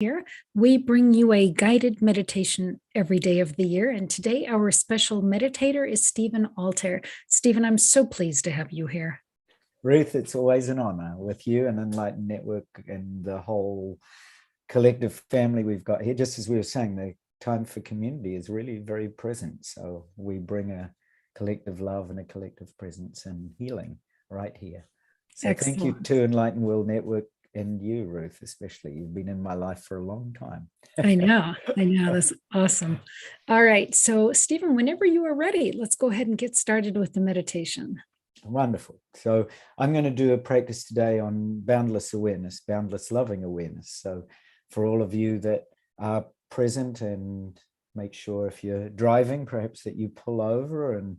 Here, we bring you a guided meditation every day of the year. And today, our special meditator is Stephen Altair. Stephen, I'm so pleased to have you here. Ruth, it's always an honor with you and Enlightened Network and the whole collective family we've got here. Just as we were saying, the time for community is really very present. So we bring a collective love and a collective presence and healing right here. So Excellent. Thank you to Enlightened World Network and you, Ruth, especially. You've been in my life for a long time. I know. That's awesome. All right. So, Stephen, whenever you are ready, let's go ahead and get started with the meditation. Wonderful. So I'm going to do a practice today on boundless awareness, boundless loving awareness. So for all of you that are present, and make sure if you're driving, perhaps that you pull over and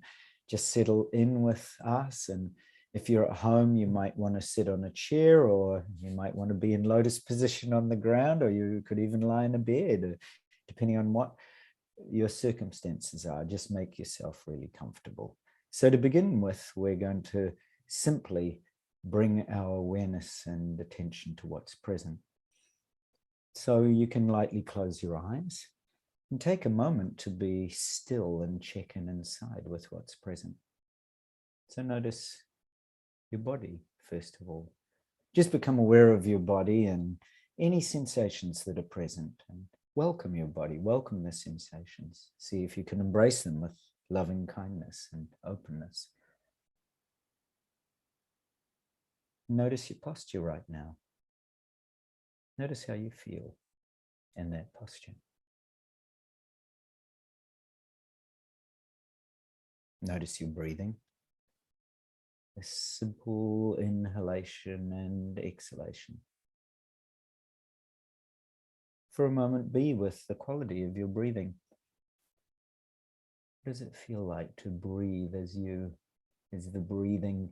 just settle in with us. And if you're at home, you might want to sit on a chair, or you might want to be in lotus position on the ground, or you could even lie in a bed, depending on what your circumstances are. Just make yourself really comfortable. So to begin with, we're going to simply bring our awareness and attention to what's present. So you can lightly close your eyes and take a moment to be still and check in inside with what's present. So notice your body, first of all. Just become aware of your body and any sensations that are present, and welcome your body, welcome the sensations. See if you can embrace them with loving kindness and openness. Notice your posture right now. Notice how you feel in that posture. Notice your breathing. A simple inhalation and exhalation. For a moment, be with the quality of your breathing. What does it feel like to breathe? Is the breathing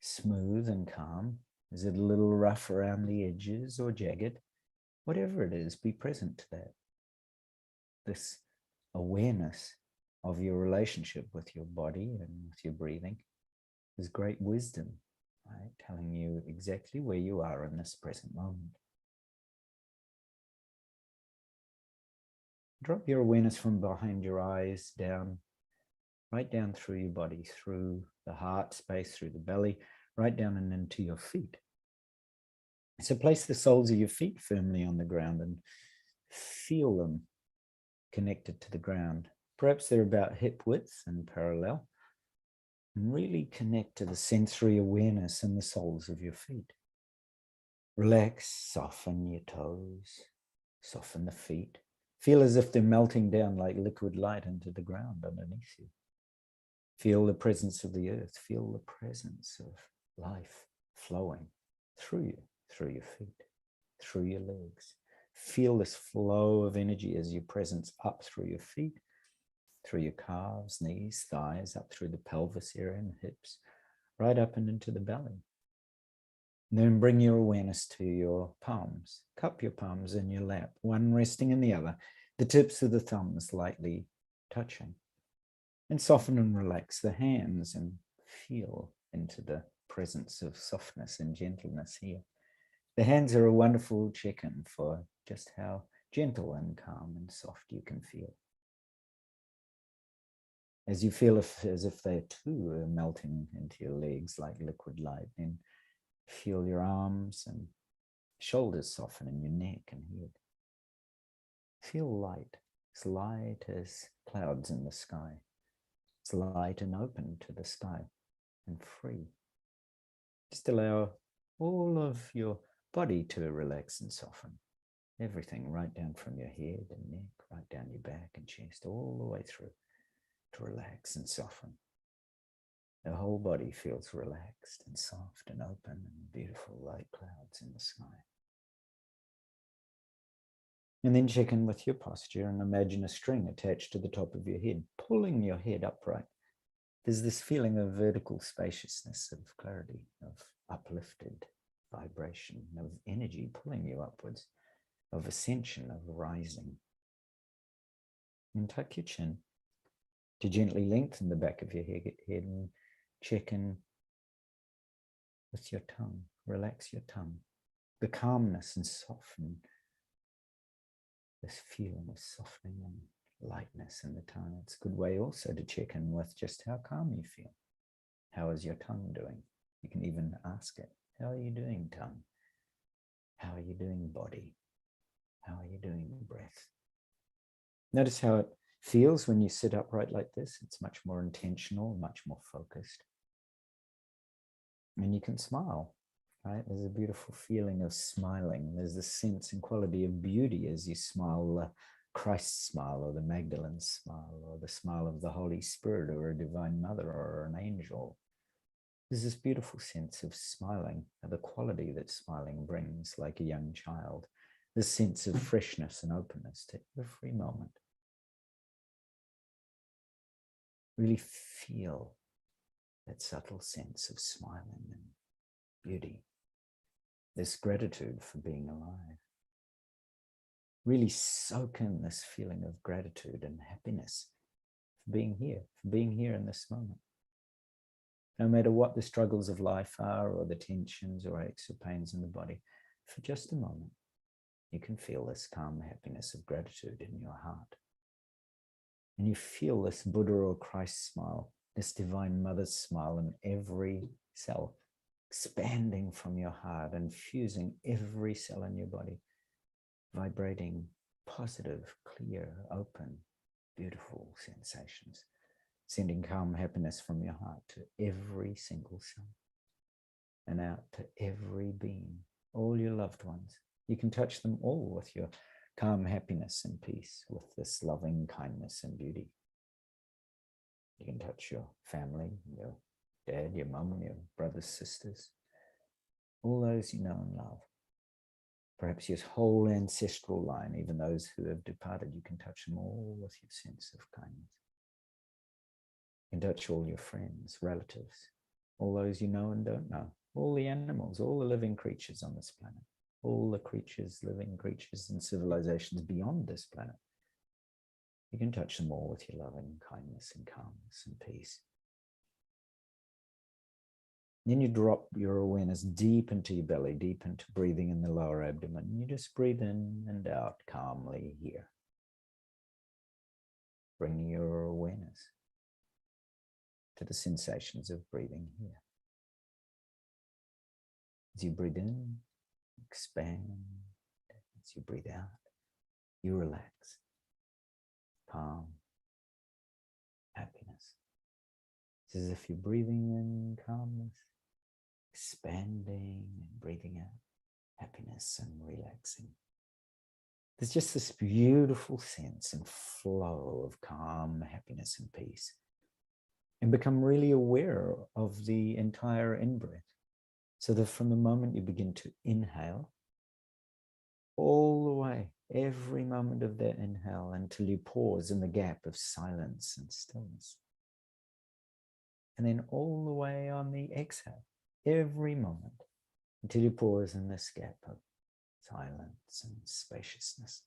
smooth and calm? Is it a little rough around the edges or jagged? Whatever it is, be present to that. This awareness of your relationship with your body and with your breathing is great wisdom, right? Telling you exactly where you are in this present moment. Drop your awareness from behind your eyes down, right down through your body, through the heart space, through the belly, right down and into your feet. So place the soles of your feet firmly on the ground and feel them connected to the ground. Perhaps they're about hip width and parallel. And really connect to the sensory awareness in the soles of your feet. Relax, soften your toes, soften the feet. Feel as if they're melting down like liquid light into the ground underneath you. Feel the presence of the earth. Feel the presence of life flowing through you, through your feet, through your legs. Feel this flow of energy as your presence up through your feet, through your calves, knees, thighs, up through the pelvis area and the hips, right up and into the belly. And then bring your awareness to your palms. Cup your palms in your lap, one resting in the other, the tips of the thumbs lightly touching. And soften and relax the hands and feel into the presence of softness and gentleness here. The hands are a wonderful check-in for just how gentle and calm and soft you can feel. As you feel as if they too are melting into your legs like liquid light, then feel your arms and shoulders soften in your neck and head. Feel light, as light as clouds in the sky. It's light and open to the sky and free. Just allow all of your body to relax and soften. Everything right down from your head and neck, right down your back and chest, all the way through to relax and soften. The whole body feels relaxed and soft and open and beautiful light clouds in the sky. And then check in with your posture and imagine a string attached to the top of your head, pulling your head upright. There's this feeling of vertical spaciousness, of clarity, of uplifted vibration, of energy pulling you upwards, of ascension, of rising. And tuck your chin to gently lengthen the back of your head and check in with your tongue. Relax your tongue. The calmness and soften this feeling of softening and lightness in the tongue. It's a good way also to check in with just how calm you feel. How is your tongue doing? You can even ask it, how are you doing, tongue? How are you doing, body? How are you doing, breath? Notice how it feels when you sit upright like this. It's much more intentional, much more focused. And you can smile, right? There's a beautiful feeling of smiling. There's this sense and quality of beauty as you smile, the Christ smile or the Magdalene smile or the smile of the Holy Spirit or a divine mother or an angel. There's this beautiful sense of smiling, the quality that smiling brings, like a young child, this sense of freshness and openness to every moment. Really feel that subtle sense of smiling and beauty, this gratitude for being alive. Really soak in this feeling of gratitude and happiness for being here in this moment. No matter what the struggles of life are or the tensions or aches or pains in the body, for just a moment, you can feel this calm happiness of gratitude in your heart. And you feel this Buddha or Christ smile, this divine mother's smile in every cell, expanding from your heart and fusing every cell in your body, vibrating positive, clear, open, beautiful sensations, sending calm happiness from your heart to every single cell and out to every being, all your loved ones. You can touch them all with your calm happiness and peace, with this loving kindness and beauty. You can touch your family, your dad, your mum, your brothers, sisters, all those you know and love. Perhaps your whole ancestral line, even those who have departed, you can touch them all with your sense of kindness. You can touch all your friends, relatives, all those you know and don't know, all the animals, all the living creatures on this planet, all the creatures, living creatures and civilizations beyond this planet. You can touch them all with your loving kindness and calmness and peace. Then you drop your awareness deep into your belly, deep into breathing in the lower abdomen. You just breathe in and out calmly here, bringing your awareness to the sensations of breathing here. As you breathe in, expand. As you breathe out, you relax. Calm, happiness. It's as if you're breathing in calmness, expanding and breathing out happiness and relaxing. There's just this beautiful sense and flow of calm, happiness and peace. And become really aware of the entire in-breath. So that from the moment you begin to inhale, all the way, every moment of that inhale until you pause in the gap of silence and stillness. And then all the way on the exhale, every moment until you pause in this gap of silence and spaciousness.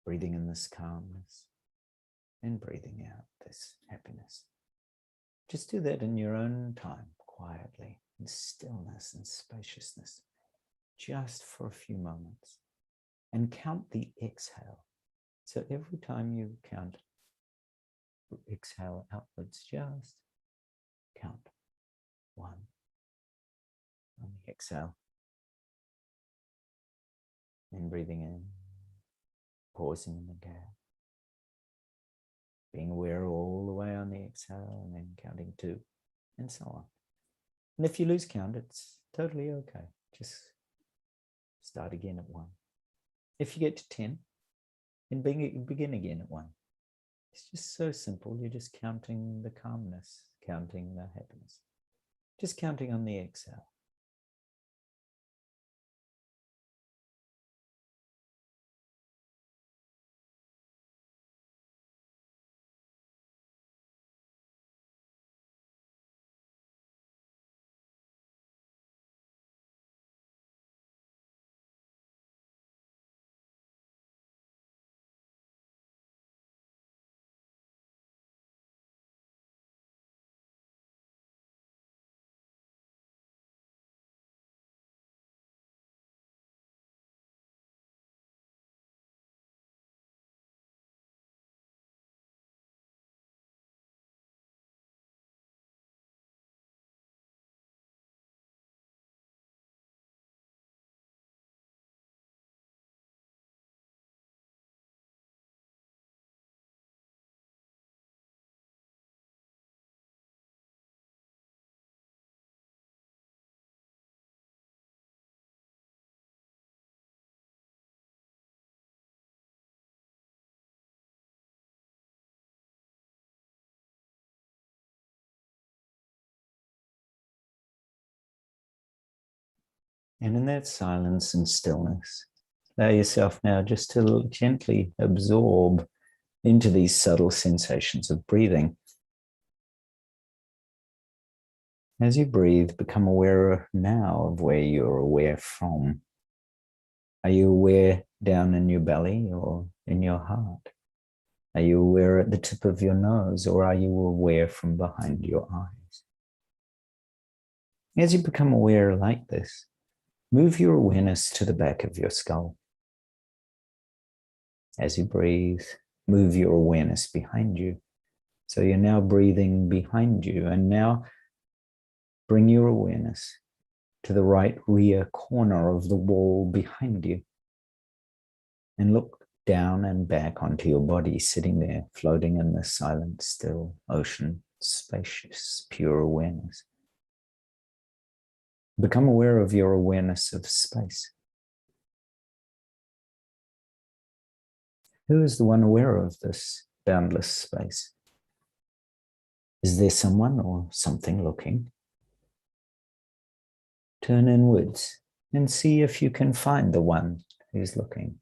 Breathing in this calmness and breathing out this happiness. Just do that in your own time, quietly, in stillness and spaciousness, just for a few moments. And count the exhale. So every time you count, exhale outwards, just count 1 on the exhale. Then breathing in, pausing in the gap, being aware all the way on the exhale, and then counting 2, and so on. And if you lose count, it's totally okay. Just start again at 1. If you get to 10, then begin again at 1. It's just so simple. You're just counting the calmness, counting the happiness, just counting on the exhale. And in that silence and stillness, allow yourself now just to gently absorb into these subtle sensations of breathing. As you breathe, become aware now of where you're aware from. Are you aware down in your belly or in your heart? Are you aware at the tip of your nose, or are you aware from behind your eyes? As you become aware like this, move your awareness to the back of your skull. As you breathe, move your awareness behind you. So you're now breathing behind you, and now bring your awareness to the right rear corner of the wall behind you. And look down and back onto your body, sitting there, floating in the silent, still ocean, spacious, pure awareness. Become aware of your awareness of space. Who is the one aware of this boundless space? Is there someone or something looking? Turn inwards and see if you can find the one who's looking.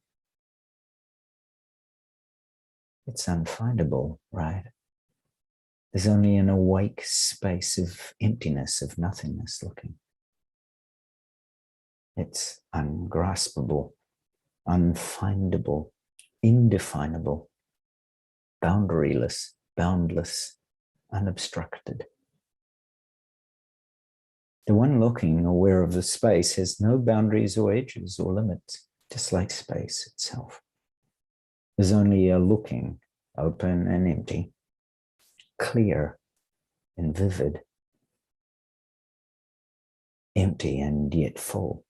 It's unfindable, right? There's only an awake space of emptiness, of nothingness looking. It's ungraspable, unfindable, indefinable, boundaryless, boundless, unobstructed. The one looking, aware of the space, has no boundaries or edges or limits, just like space itself. There's only a looking, open and empty, clear and vivid, empty and yet full,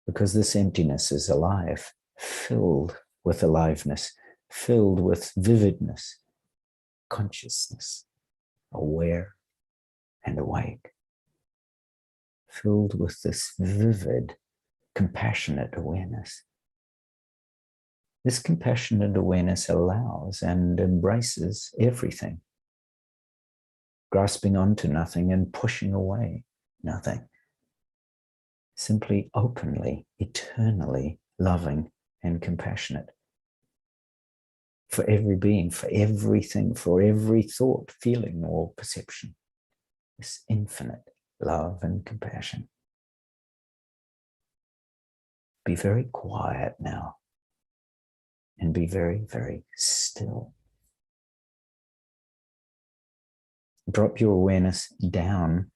because this emptiness is alive, filled with aliveness, filled with vividness, consciousness, aware and awake, filled with this vivid, compassionate awareness. This compassionate awareness allows and embraces everything, grasping onto nothing and pushing away nothing. Simply openly, eternally loving and compassionate for every being, for everything, for every thought, feeling, or perception. This infinite love and compassion. Be very quiet now and be very, very still. Drop your awareness down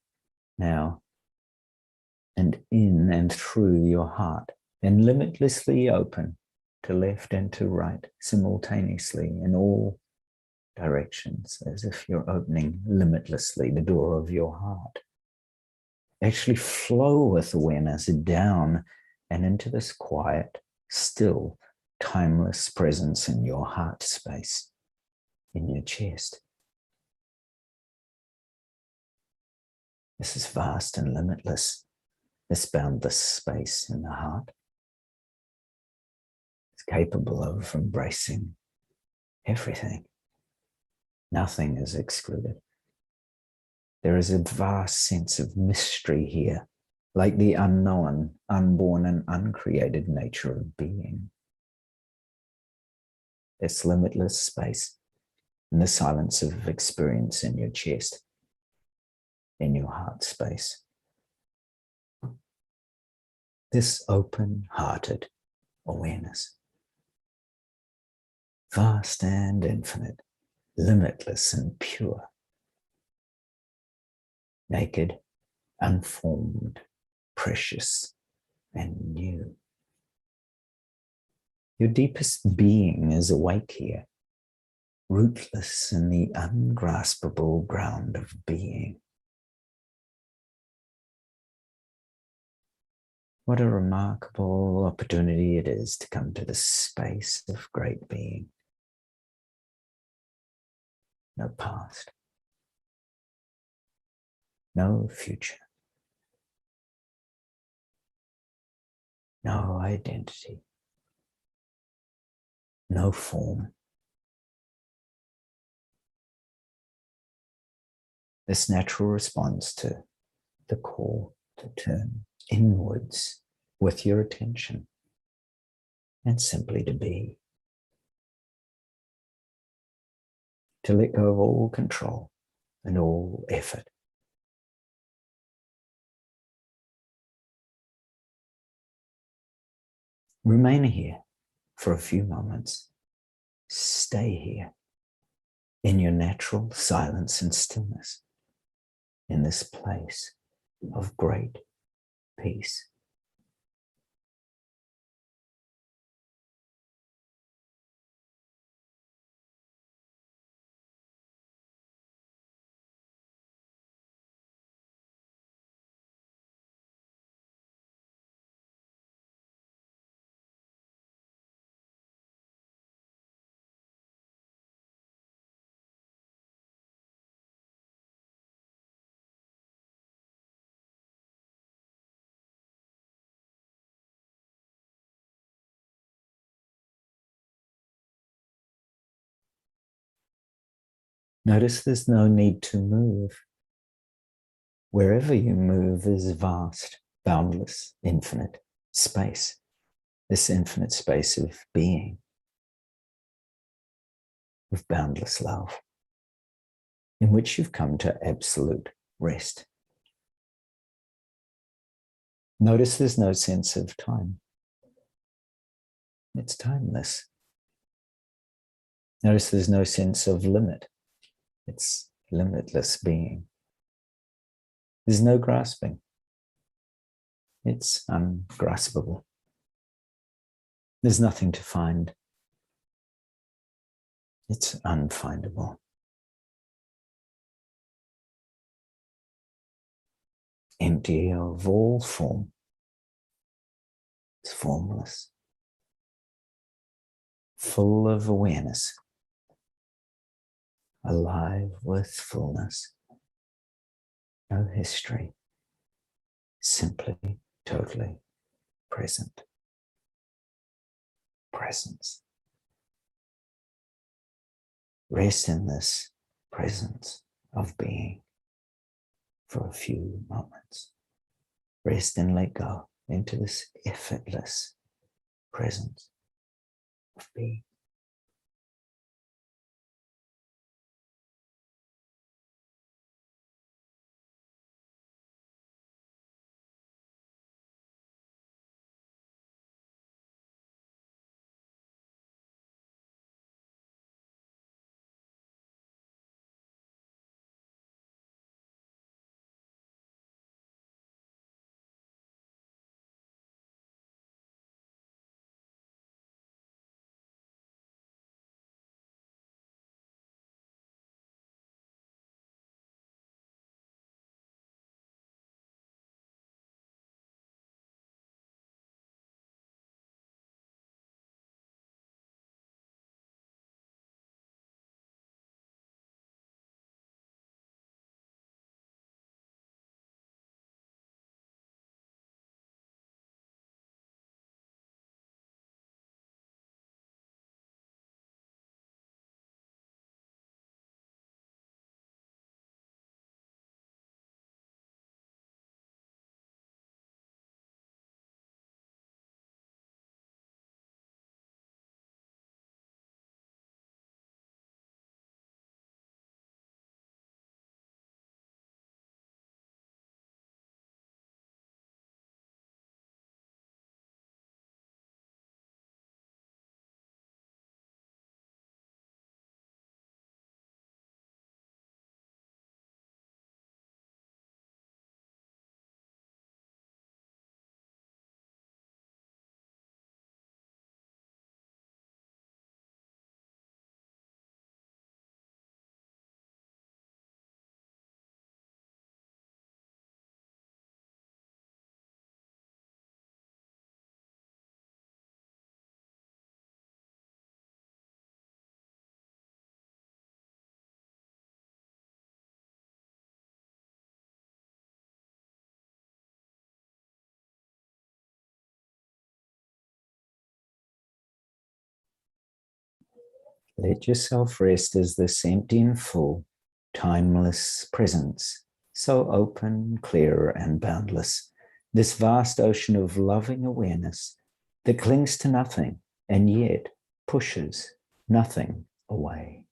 now and in and through your heart, and limitlessly open to left and to right simultaneously in all directions, as if you're opening limitlessly the door of your heart. Actually flow with awareness down and into this quiet, still, timeless presence in your heart space, in your chest. This is vast and limitless, this boundless space in the heart. It's capable of embracing everything. Nothing is excluded. There is a vast sense of mystery here, like the unknown, unborn, and uncreated nature of being. This limitless space and the silence of experience in your chest, in your heart space. This open-hearted awareness, vast and infinite, limitless and pure, naked, unformed, precious, and new. Your deepest being is awake here, rootless in the ungraspable ground of being. What a remarkable opportunity it is to come to the space of great being. No past, no future, no identity, no form. This natural response to the call to turn inwards with your attention, and simply to be. To let go of all control and all effort. Remain here for a few moments. Stay here in your natural silence and stillness, in this place of great peace. Notice there's no need to move. Wherever you move is vast, boundless, infinite space. This infinite space of being, of boundless love, in which you've come to absolute rest. Notice there's no sense of time. It's timeless. Notice there's no sense of limit. It's limitless being. There's no grasping. It's ungraspable. There's nothing to find. It's unfindable. Empty of all form. It's formless. Full of awareness. Alive with fullness. No history. Simply, totally present. Presence. Rest in this presence of being for a few moments. Rest and let go into this effortless presence of being. Let yourself rest as this empty and full, timeless presence, so open, clear, and boundless, this vast ocean of loving awareness that clings to nothing and yet pushes nothing away.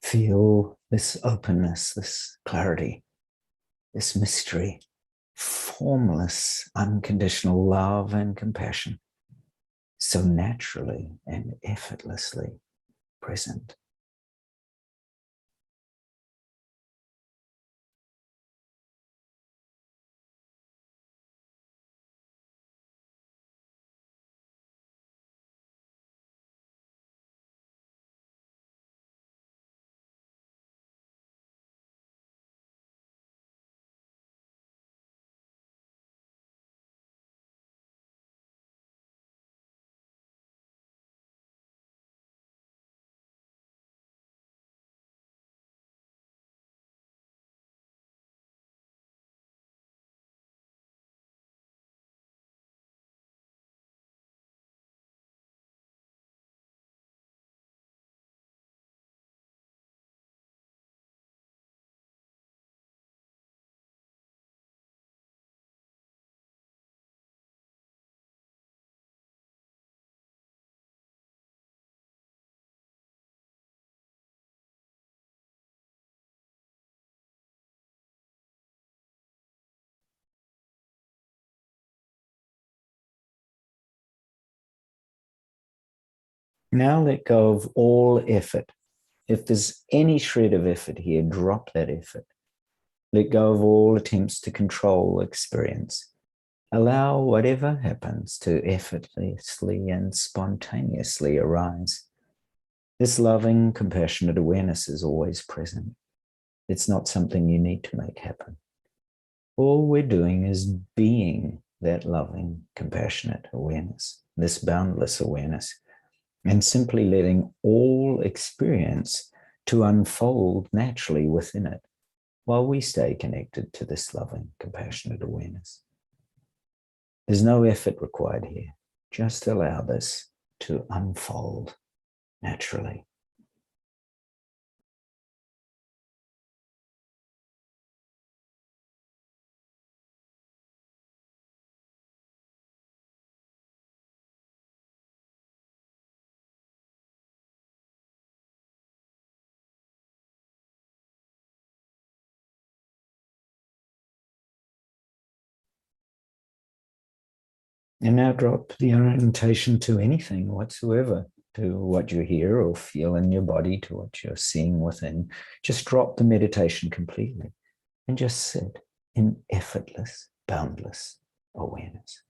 Feel this openness, this clarity, this mystery, formless, unconditional love and compassion, so naturally and effortlessly present. Now let go of all effort. If there's any shred of effort here, drop that effort. Let go of all attempts to control experience. Allow whatever happens to effortlessly and spontaneously arise. This loving, compassionate awareness is always present. It's not something you need to make happen. All we're doing is being that loving, compassionate awareness, this boundless awareness, and simply letting all experience to unfold naturally within it while we stay connected to this loving, compassionate awareness. There's no effort required here. Just allow this to unfold naturally. And now drop the orientation to anything whatsoever, to what you hear or feel in your body, to what you're seeing within. Just drop the meditation completely and just sit in effortless, boundless awareness.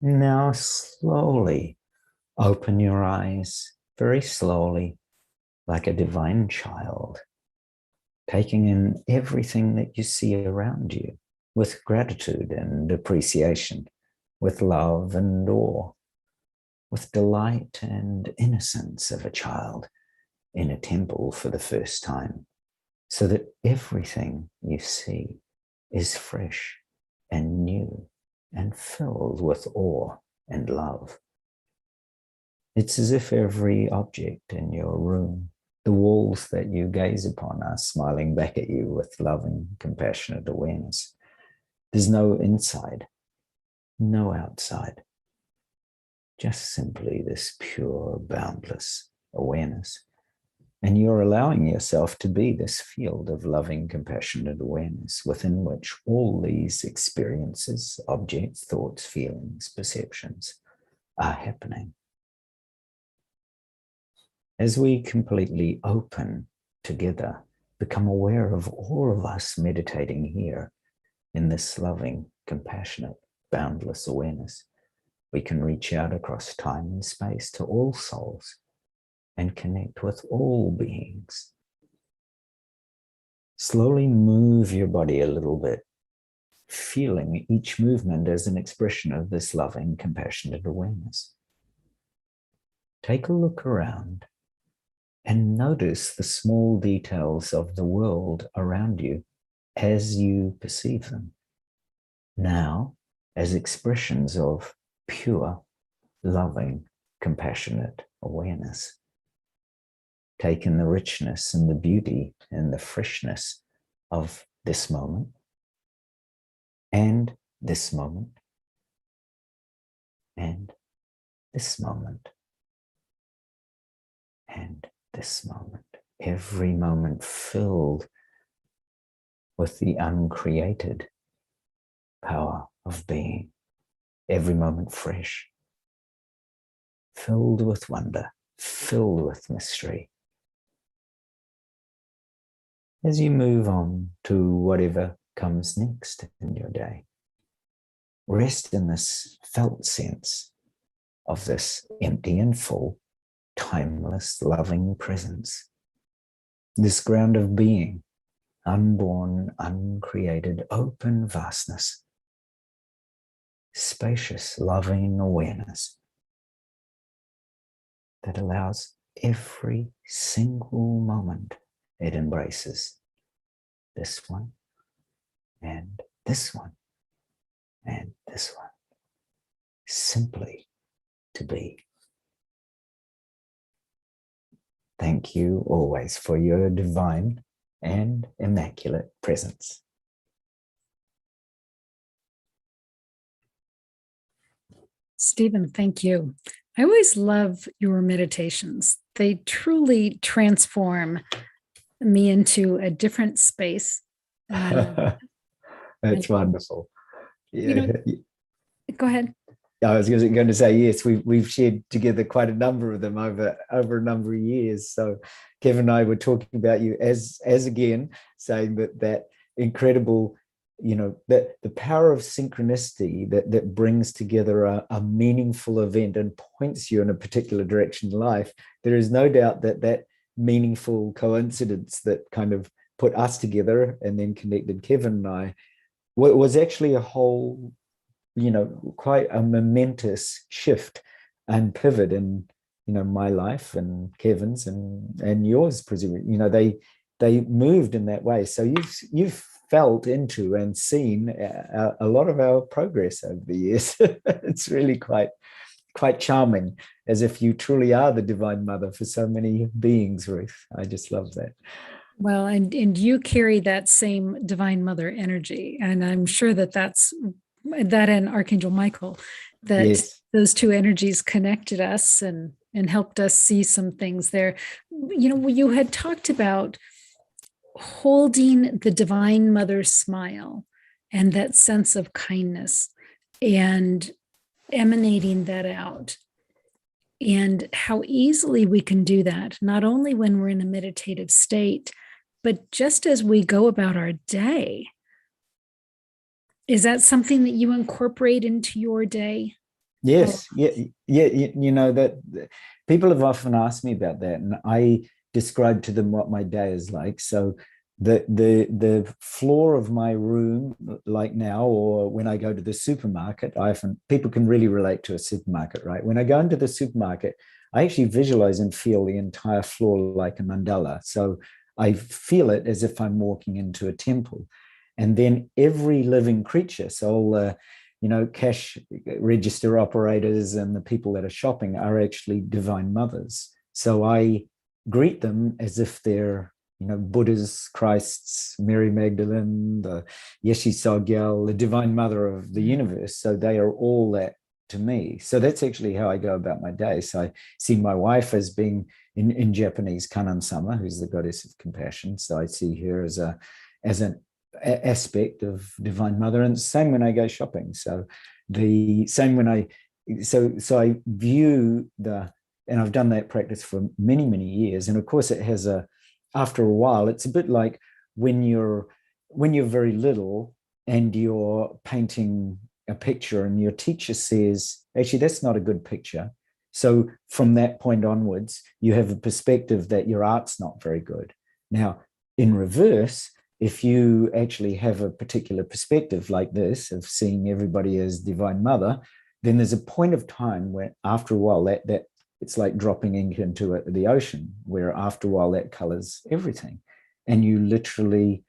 Now slowly open your eyes, very slowly, like a divine child, taking in everything that you see around you with gratitude and appreciation, with love and awe, with delight and innocence of a child in a temple for the first time, so that everything you see is fresh and new and filled with awe and love. It's as if every object in your room, the walls that you gaze upon, are smiling back at you with loving, compassionate awareness. There's no inside, no outside, just simply this pure, boundless awareness. And you're allowing yourself to be this field of loving, compassionate awareness within which all these experiences, objects, thoughts, feelings, perceptions are happening. As we completely open together, become aware of all of us meditating here in this loving, compassionate, boundless awareness, we can reach out across time and space to all souls and connect with all beings. Slowly move your body a little bit, feeling each movement as an expression of this loving, compassionate awareness. Take a look around and notice the small details of the world around you as you perceive them. Now, as expressions of pure, loving, compassionate awareness. Take in the richness and the beauty and the freshness of this moment and this moment and this moment and this moment. Every moment filled with the uncreated power of being. Every moment fresh, filled with wonder, filled with mystery. As you move on to whatever comes next in your day, rest in this felt sense of this empty and full, timeless, loving presence. This ground of being, unborn, uncreated, open vastness, spacious, loving awareness that allows every single moment it embraces this one and this one and this one, simply to be. Thank you always for your divine and immaculate presence. Stephen, thank you. I always love your meditations. They truly transform me into a different space. That's wonderful. Yeah. Go ahead. I was going to say, yes, we've shared together quite a number of them over a number of years. So Kevin and I were talking about you as again, saying that incredible, that the power of synchronicity that brings together a meaningful event and points you in a particular direction in life. There is no doubt that meaningful coincidence that kind of put us together and then connected Kevin and I was actually a whole, quite a momentous shift and pivot in, my life and Kevin's and yours, presumably. They moved in that way. So you've felt into and seen a lot of our progress over the years. It's really quite charming, as if you truly are the Divine Mother for so many beings, Ruth. I just love that. Well, and you carry that same Divine Mother energy, and I'm sure that and Archangel Michael, that yes. Those two energies connected us and helped us see some things there. You had talked about holding the Divine Mother smile and that sense of kindness and emanating that out, and how easily we can do that, not only when we're in a meditative state, but just as we go about our day. Is that something that you incorporate into your day? Yes. Yeah. That people have often asked me about that, and I describe to them what my day is like. So the floor of my room, like now, or when I go to the supermarket, people can really relate to a supermarket, right? When I go into the supermarket, I actually visualize and feel the entire floor like a mandala. So I feel it as if I'm walking into a temple. And then every living creature, so all cash register operators and the people that are shopping are actually divine mothers. So I greet them as if they're, Buddhas, Christs, Mary Magdalene, the Yeshe Sogyal, the divine mother of the universe. So they are all that to me. So that's actually how I go about my day. So I see my wife as being in Japanese Kanan Sama, who's the goddess of compassion. So I see her as an aspect of divine mother, and the same when I go shopping. So the same when I view and I've done that practice for many, many years. And of course it has after a while, it's a bit like when you're very little and you're painting a picture and your teacher says, actually, that's not a good picture. So from that point onwards, you have a perspective that your art's not very good. Now, in reverse, if you actually have a particular perspective like this of seeing everybody as divine mother, then there's a point of time where after a while that it's like dropping ink into the ocean, where after a while that colors everything. And you literally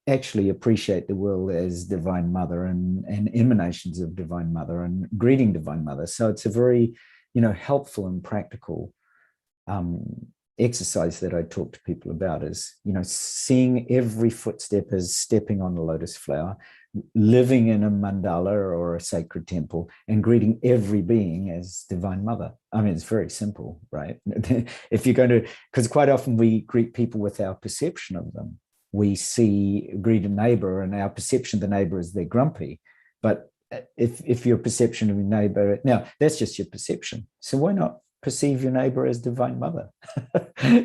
actually appreciate the world as divine mother and emanations of divine mother and greeting divine mother. So it's a very, helpful and practical exercise that I talk to people about is, seeing every footstep as stepping on the lotus flower, living in a mandala or a sacred temple, and greeting every being as divine mother. I mean, it's very simple, right? If you're going to, because quite often we greet people with our perception of them. We greet a neighbor and our perception of the neighbor is they're grumpy. But if your perception of your neighbor, now that's just your perception. So why not perceive your neighbor as divine mother?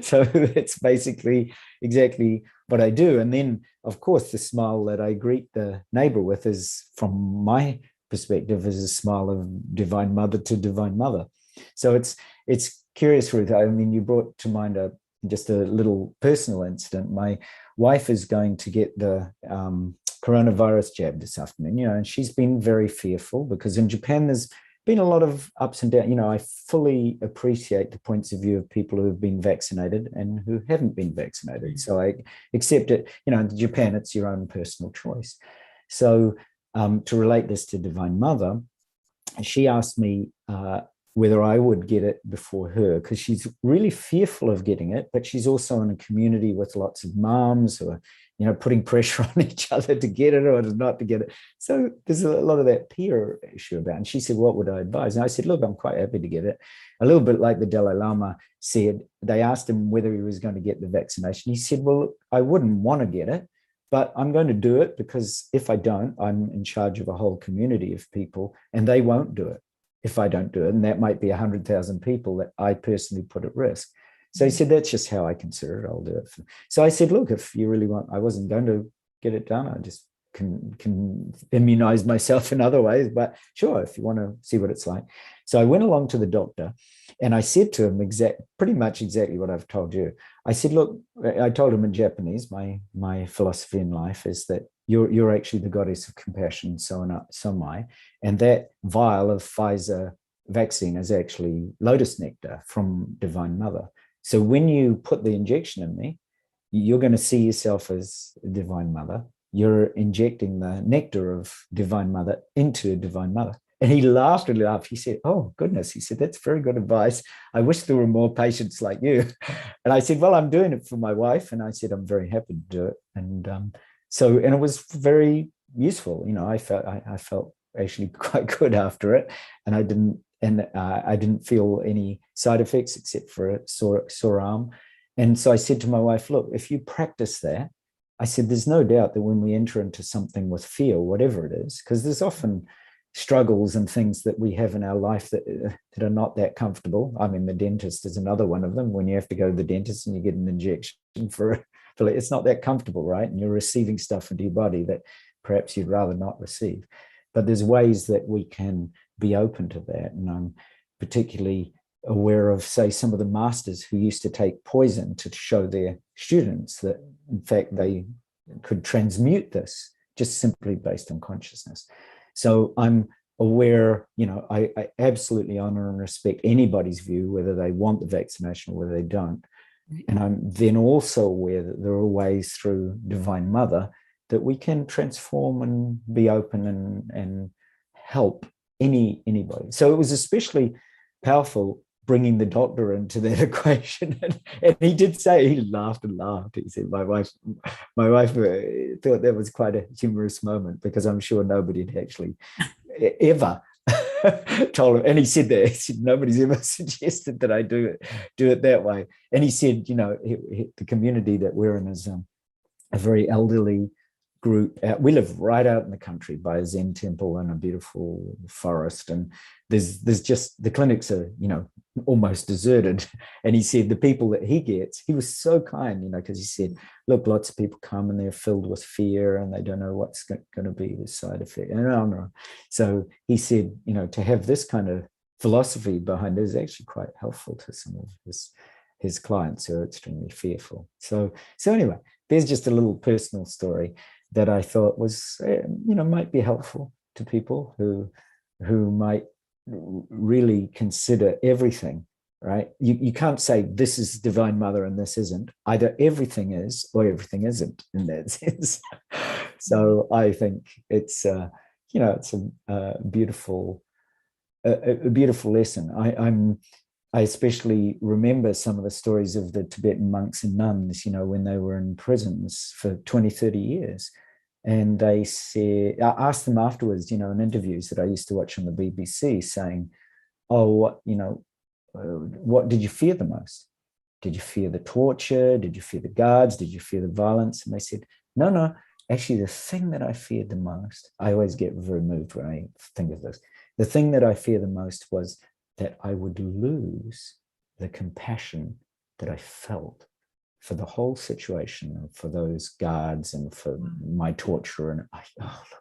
So it's basically exactly what I do. And then, of course, the smile that I greet the neighbor with is, from my perspective, is a smile of divine mother to divine mother. So it's curious, Ruth. I mean, you brought to mind just a little personal incident. My wife is going to get the coronavirus jab this afternoon, and she's been very fearful because in Japan there's been a lot of ups and downs. I fully appreciate the points of view of people who have been vaccinated and who haven't been vaccinated. So I accept it. In Japan, it's your own personal choice. So to relate this to Divine Mother, she asked me whether I would get it before her, because she's really fearful of getting it, but she's also in a community with lots of moms who are, putting pressure on each other to get it or not to get it. So there's a lot of that peer issue about it. And she said, what would I advise? And I said, look, I'm quite happy to get it. A little bit like the Dalai Lama said, they asked him whether he was going to get the vaccination. He said, well, I wouldn't want to get it, but I'm going to do it because if I don't, I'm in charge of a whole community of people and they won't do it if I don't do it. And that might be 100,000 people that I personally put at risk. So he said, that's just how I consider it. I'll do it. So I said, look, if you really want, I wasn't going to get it done. I just can immunize myself in other ways, but sure, if you want to see what it's like. So I went along to the doctor and I said to him pretty much exactly what I've told you. I said, look, I told him in Japanese, my philosophy in life is that you're actually the goddess of compassion, so am I. And that vial of Pfizer vaccine is actually lotus nectar from Divine Mother. So when you put the injection in me, you're going to see yourself as a Divine Mother. You're injecting the nectar of Divine Mother into Divine Mother. And he laughed and laughed. He said, oh, goodness. He said, that's very good advice. I wish there were more patients like you. And I said, well, I'm doing it for my wife. And I said, I'm very happy to do it. And it was very useful. I felt actually quite good after it. And I didn't feel any side effects except for a sore arm. And so I said to my wife, look, if you practice that, I said, there's no doubt that when we enter into something with fear, whatever it is, because there's often struggles and things that we have in our life that are not that comfortable. I mean, the dentist is another one of them. When you have to go to the dentist and you get an injection it's not that comfortable, right? And you're receiving stuff into your body that perhaps you'd rather not receive. But there's ways that we can be open to that. And I'm particularly aware of, say, some of the masters who used to take poison to show their students that, in fact, they could transmute this just simply based on consciousness. So I'm aware, I absolutely honor and respect anybody's view, whether they want the vaccination or whether they don't. And I'm then also aware that there are ways through Divine Mother that we can transform and be open and help anybody. So it was especially powerful bringing the doctor into that equation. And he did say, he laughed and laughed. He said, my wife thought that was quite a humorous moment, because I'm sure nobody had actually ever told him. And he said that, he said, nobody's ever suggested that I do it that way. And he said, the community that we're in is a very elderly group. We live right out in the country by a Zen temple and a beautiful forest, and there's just, the clinics are almost deserted. And he said the people that he gets, he was so kind, because he said, look, lots of people come and they're filled with fear and they don't know what's going to be the side effect. And so he said, to have this kind of philosophy behind it is actually quite helpful to some of his clients who are extremely fearful. So anyway, there's just a little personal story that I thought was, might be helpful to people who might really consider everything, right? You can't say this is Divine Mother and this isn't. Either everything is or everything isn't in that sense. So I think it's, it's a beautiful lesson. I especially remember some of the stories of the Tibetan monks and nuns, when they were in prisons for 20, 30 years. And they said, I asked them afterwards, in interviews that I used to watch on the BBC, saying, oh, what did you fear the most? Did you fear the torture? Did you fear the guards? Did you fear the violence? And they said, no, actually the thing that I feared the most, I always get very moved when I think of this. The thing that I fear the most was that I would lose the compassion that I felt for the whole situation, and for those guards and for my torture. And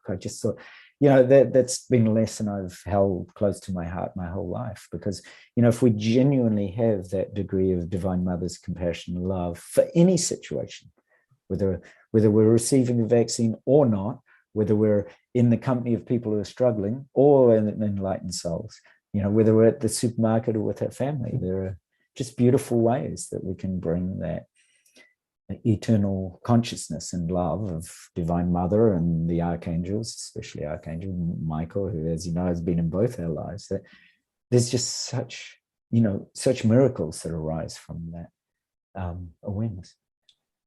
I just thought, that's been a lesson I've held close to my heart my whole life, because, if we genuinely have that degree of Divine Mother's compassion and love for any situation, whether we're receiving a vaccine or not, whether we're in the company of people who are struggling or in enlightened souls, whether we're at the supermarket or with our family, there are just beautiful ways that we can bring that eternal consciousness and love of Divine Mother and the archangels, especially Archangel Michael, who, as you know, has been in both our lives. That there's just such miracles that arise from that awareness.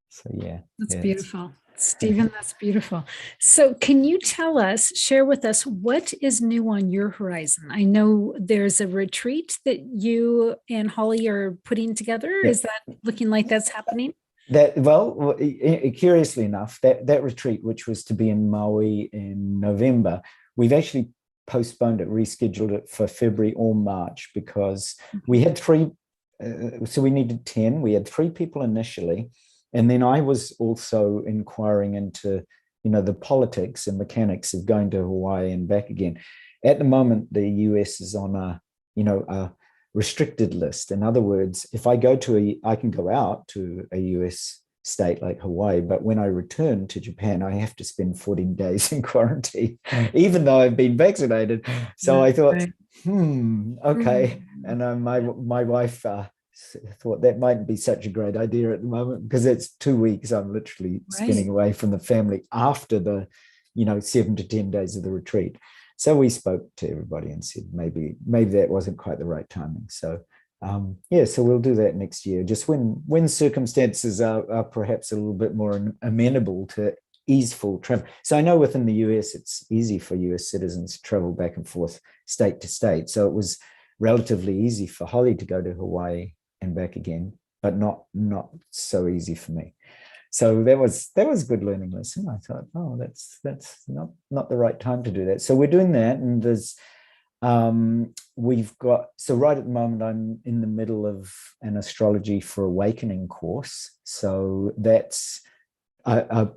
So that's beautiful. Stephen, that's beautiful. So can you share with us, what is new on your horizon? I know there's a retreat that you and Holly are putting together. Yeah. Is that looking like that's happening? Curiously enough, that retreat, which was to be in Maui in November, we've actually postponed it, rescheduled it for February or March, because we had 3, so we needed 10. We had 3 people initially. And then I was also inquiring into, the politics and mechanics of going to Hawaii and back again. At the moment, the US is on a restricted list. In other words, if I can go out to a US state like Hawaii, but when I return to Japan, I have to spend 14 days in quarantine, even though I've been vaccinated. So I thought, okay. And my wife thought that mightn't be such a great idea at the moment, because it's 2 weeks I'm literally spending away from the family after the 7 to 10 days of the retreat. So we spoke to everybody and said maybe that wasn't quite the right timing. So so we'll do that next year, just when circumstances are perhaps a little bit more amenable to easeful travel. So I know within the US it's easy for US citizens to travel back and forth state to state. So it was relatively easy for Holly to go to Hawaii and back again, but not so easy for me. So that was a good learning lesson. I thought, that's not the right time to do that. So we're doing that, and there's we've got, so right at the moment I'm in the middle of an astrology for awakening course. So that's a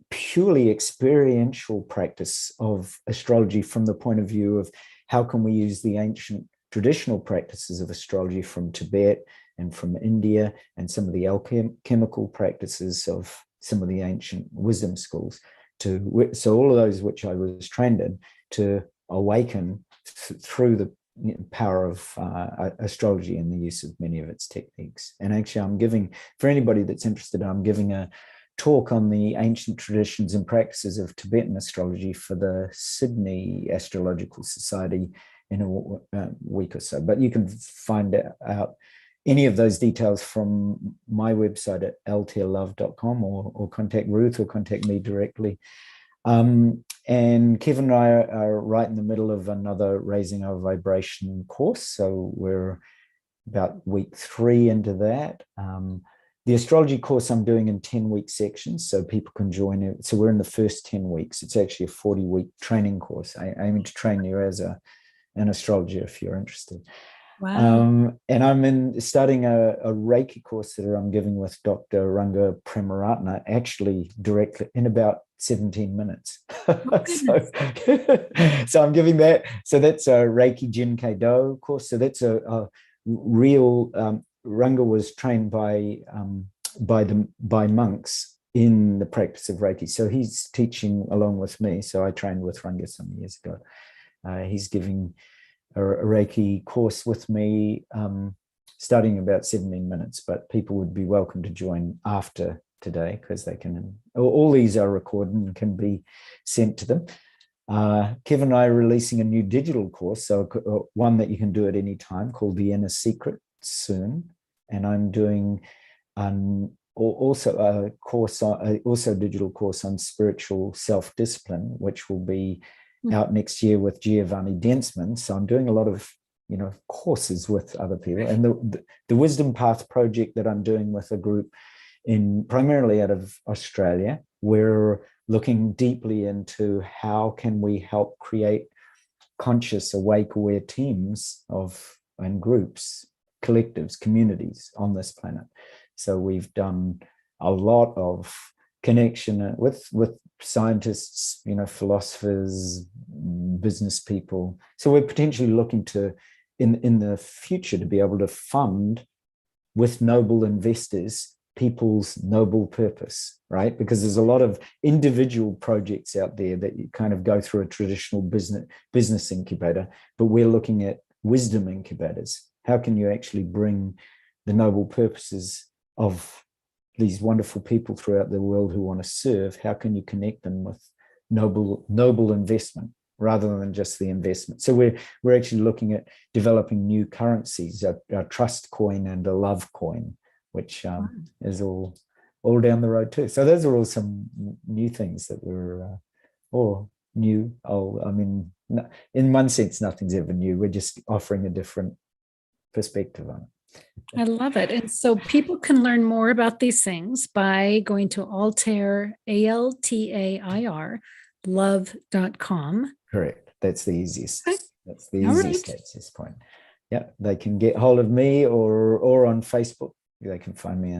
purely experiential practice of astrology from the point of view of how can we use the ancient traditional practices of astrology from Tibet and from India, and some of the alchemical practices of some of the ancient wisdom schools, so all of those which I was trained in, to awaken through the power of astrology and the use of many of its techniques. And actually I'm giving, for anybody that's interested, I'm giving a talk on the ancient traditions and practices of Tibetan astrology for the Sydney Astrological Society in a week or so. But you can find out any of those details from my website at altairlove.com, or contact Ruth or contact me directly. And Kevin and I are right in the middle of another Raising Our Vibration course. So we're about week 3 into that. The astrology course I'm doing in 10-week sections, so people can join it. So we're in the first 10 weeks. It's actually a 40-week training course. I aim to train you as an astrologer if you're interested. Wow. And I'm starting a Reiki course that I'm giving with Dr. Ranga Premaratna, actually directly in about 17 minutes. So I'm giving that. So that's a Reiki Jinkai Do course. So that's a real, Ranga was trained by monks in the practice of Reiki. So he's teaching along with me. So I trained with Ranga some years ago. He's giving a Reiki course with me, starting about 17 minutes, but people would be welcome to join after today, because they can, all these are recorded and can be sent to them. Kevin and I are releasing a new digital course, so one that you can do at any time, called The Inner Secret, soon. And I'm doing also a course, also a digital course on spiritual self-discipline, which will be out next year with Giovanni Densman. So I'm doing a lot of, courses with other people. And the Wisdom Path project that I'm doing with a group primarily out of Australia, we're looking deeply into how can we help create conscious, awake, aware teams and groups, collectives, communities on this planet. So we've done a lot of connection with scientists, philosophers, business people. So we're potentially looking to, in the future, to be able to fund with noble investors people's noble purpose, right? Because there's a lot of individual projects out there that you kind of go through a traditional business incubator, but we're looking at wisdom incubators. How can you actually bring the noble purposes of these wonderful people throughout the world who want to serve? How can you connect them with noble investment rather than just the investment? So we're actually looking at developing new currencies, a trust coin and a love coin, which is all down the road too. So those are all some new things that we're, or new, in one sense, nothing's ever new. We're just offering a different perspective on it. I love it. And so people can learn more about these things by going to Altair, ALTAIR, love.com. Correct. That's the easiest. Okay. That's the easiest at this point. Yeah, they can get hold of me or on Facebook. They can find me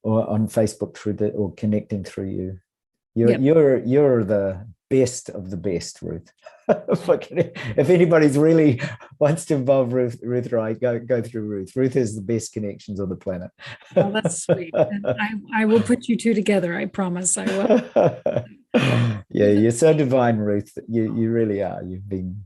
or on Facebook or connecting through you. You're the best of the best, Ruth. If anybody's really wants to involve Ruth Wright, go through Ruth. Ruth has the best connections on the planet. Oh, that's sweet. And I will put you two together. I promise I will. Yeah, you're so divine, Ruth. You really are. You've been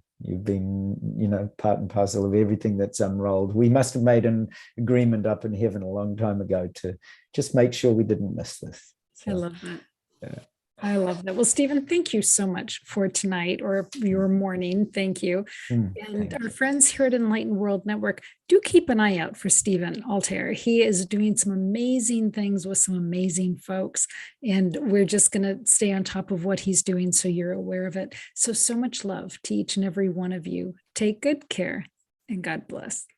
part and parcel of everything that's unrolled. We must have made an agreement up in heaven a long time ago to just make sure we didn't miss this. So, I love that. Yeah. I love that. Well, Stephen, thank you so much for tonight or your morning. Thank you. And our friends here at Enlightened World Network, do keep an eye out for Stephen Altair. He is doing some amazing things with some amazing folks, and we're just going to stay on top of what he's doing so you're aware of it. So much love to each and every one of you. Take good care, and God bless.